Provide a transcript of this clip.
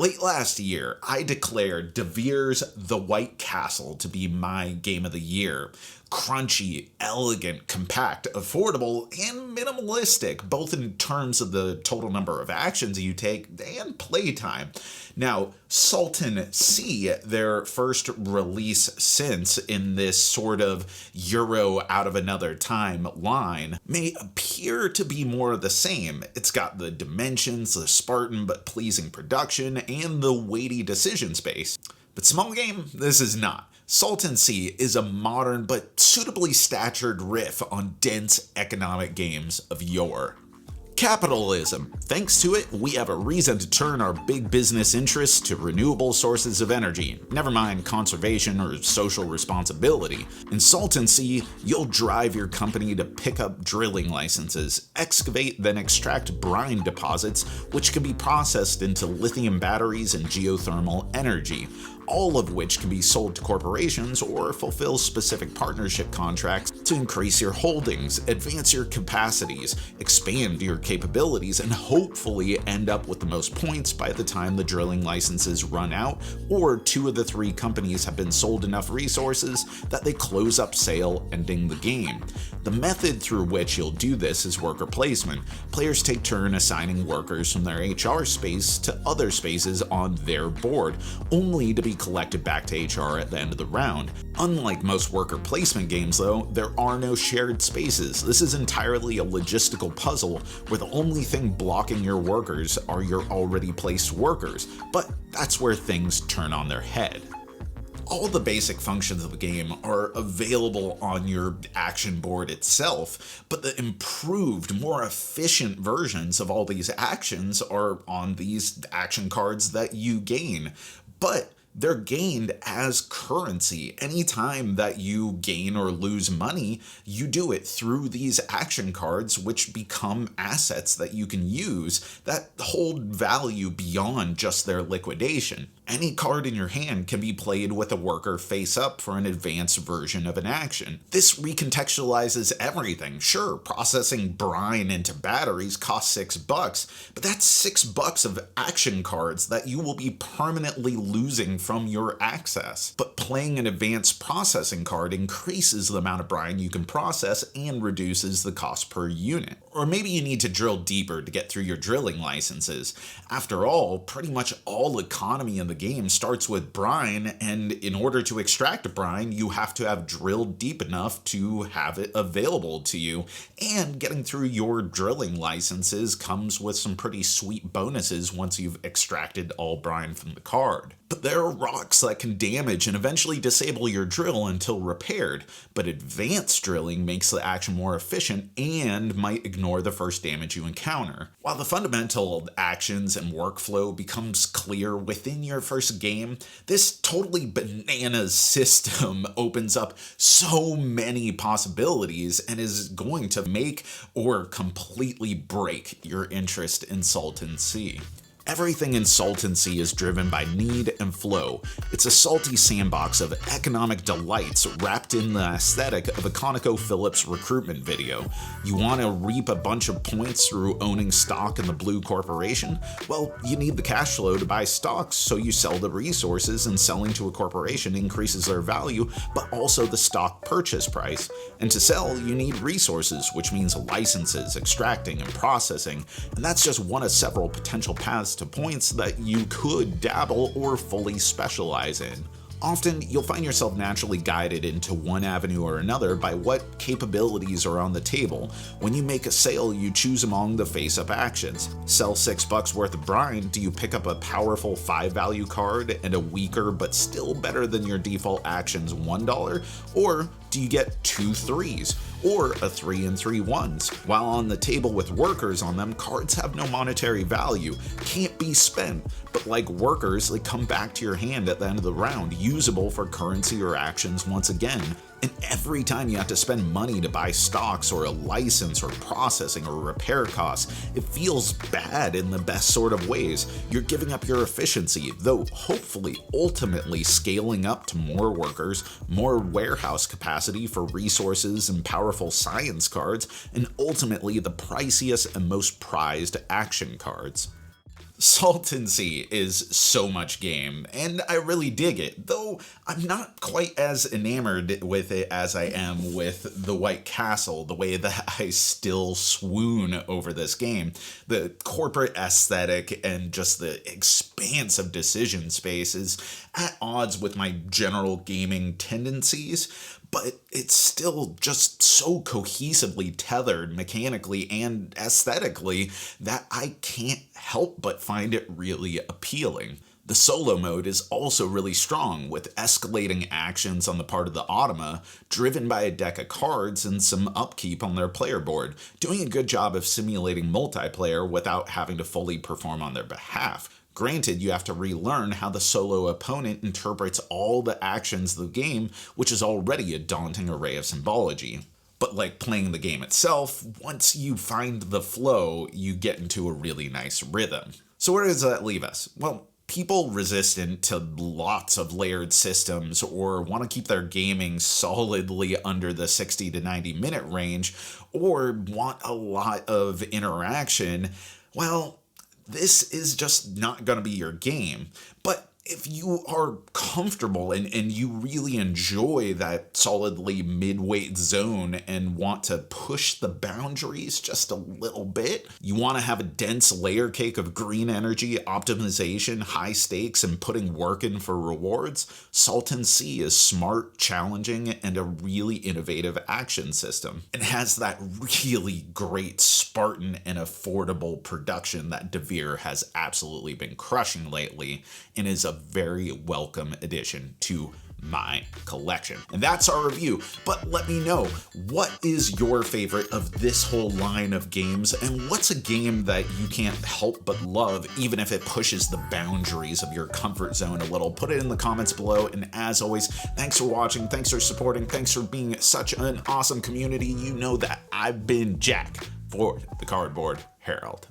Late last year, I declared Devir's The White Castle to be my game of the year. Crunchy, elegant, compact, affordable, and minimalistic, both in terms of the total number of actions you take and playtime. Now, Salton Sea, their first release since in this sort of Euro out of another time line, may appear to be more of the same. It's got the dimensions, the Spartan but pleasing production, and the weighty decision space. But small game, this is not. Salton Sea is a modern but suitably statured riff on dense economic games of yore. Capitalism. Thanks to it, we have a reason to turn our big business interests to renewable sources of energy, never mind conservation or social responsibility. In Salton Sea, you'll drive your company to pick up drilling licenses, excavate then extract brine deposits, which can be processed into lithium batteries and geothermal energy, all of which can be sold to corporations or fulfill specific partnership contracts to increase your holdings, advance your capacities, expand your capabilities, and hopefully end up with the most points by the time the drilling licenses run out, or 2 of the 3 companies have been sold enough resources that they close up sale, ending the game. The method through which you'll do this is worker placement. Players take turn assigning workers from their HR space to other spaces on their board, only to be collected back to HR at the end of the round. Unlike most worker placement games though, there are no shared spaces. This is entirely a logistical puzzle where the only thing blocking your workers are your already placed workers, but that's where things turn on their head. All the basic functions of the game are available on your action board itself, but the improved, more efficient versions of all these actions are on these action cards that you gain. But they're gained as currency. Anytime that you gain or lose money, you do it through these action cards, which become assets that you can use that hold value beyond just their liquidation. Any card in your hand can be played with a worker face up for an advanced version of an action. This recontextualizes everything. Sure, processing brine into batteries costs $6, but that's $6 of action cards that you will be permanently losing from your access. But playing an advanced processing card increases the amount of brine you can process and reduces the cost per unit. Or maybe you need to drill deeper to get through your drilling licenses. After all, pretty much all economy in the game starts with brine, and in order to extract brine, you have to have drilled deep enough to have it available to you. And getting through your drilling licenses comes with some pretty sweet bonuses once you've extracted all brine from the card. But there are rocks that can damage and eventually disable your drill until repaired, but advanced drilling makes the action more efficient and might ignore the first damage you encounter. While the fundamental actions and workflow becomes clear within your first game, this totally bananas system opens up so many possibilities and is going to make or completely break your interest in Salton Sea. Everything in Salton Sea is driven by need and flow. It's a salty sandbox of economic delights wrapped in the aesthetic of a ConocoPhillips recruitment video. You want to reap a bunch of points through owning stock in the Blue Corporation? Well, you need the cash flow to buy stocks, so you sell the resources, and selling to a corporation increases their value, but also the stock purchase price. And to sell, you need resources, which means licenses, extracting, and processing, and that's just one of several potential paths to points that you could dabble or fully specialize in. Often, you'll find yourself naturally guided into one avenue or another by what capabilities are on the table. When you make a sale, you choose among the face-up actions. Sell $6 worth of brine, do you pick up a powerful 5 value card and a weaker but still better than your default actions $1? Or do you get 2 3s? Or a 3 and 3 1s? While on the table with workers on them, cards have no monetary value, can't be spent, but like workers, they come back to your hand at the end of the round, usable for currency or actions once again. And every time you have to spend money to buy stocks or a license or processing or repair costs, it feels bad in the best sort of ways. You're giving up your efficiency, though hopefully ultimately scaling up to more workers, more warehouse capacity for resources and powerful science cards, and ultimately the priciest and most prized action cards. Salton Sea is so much game, and I really dig it, though I'm not quite as enamored with it as I am with the White Castle, the way that I still swoon over this game. The corporate aesthetic and just the expanse of decision space is at odds with my general gaming tendencies, but it's still just so cohesively tethered mechanically and aesthetically that I can't help but find it really appealing. The solo mode is also really strong, with escalating actions on the part of the Automa, driven by a deck of cards and some upkeep on their player board, doing a good job of simulating multiplayer without having to fully perform on their behalf. Granted, you have to relearn how the solo opponent interprets all the actions of the game, which is already a daunting array of symbology. But like playing the game itself, once you find the flow, you get into a really nice rhythm. So where does that leave us? Well, people resistant to lots of layered systems or want to keep their gaming solidly under the 60 to 90 minute range or want a lot of interaction, well, this is just not going to be your game. But if you are comfortable and you really enjoy that solidly mid-weight zone and want to push the boundaries just a little bit, you want to have a dense layer cake of green energy, optimization, high stakes, and putting work in for rewards, Salton Sea is smart, challenging, and a really innovative action system. It has that really great Spartan and affordable production that Devir has absolutely been crushing lately and is a very welcome addition to my collection. And that's our review, but let me know, what is your favorite of this whole line of games, and what's a game that you can't help but love even if it pushes the boundaries of your comfort zone a little? Put it in the comments below, and as always, thanks for watching, thanks for supporting, thanks for being such an awesome community. You know that I've been Jack for the Cardboard Herald.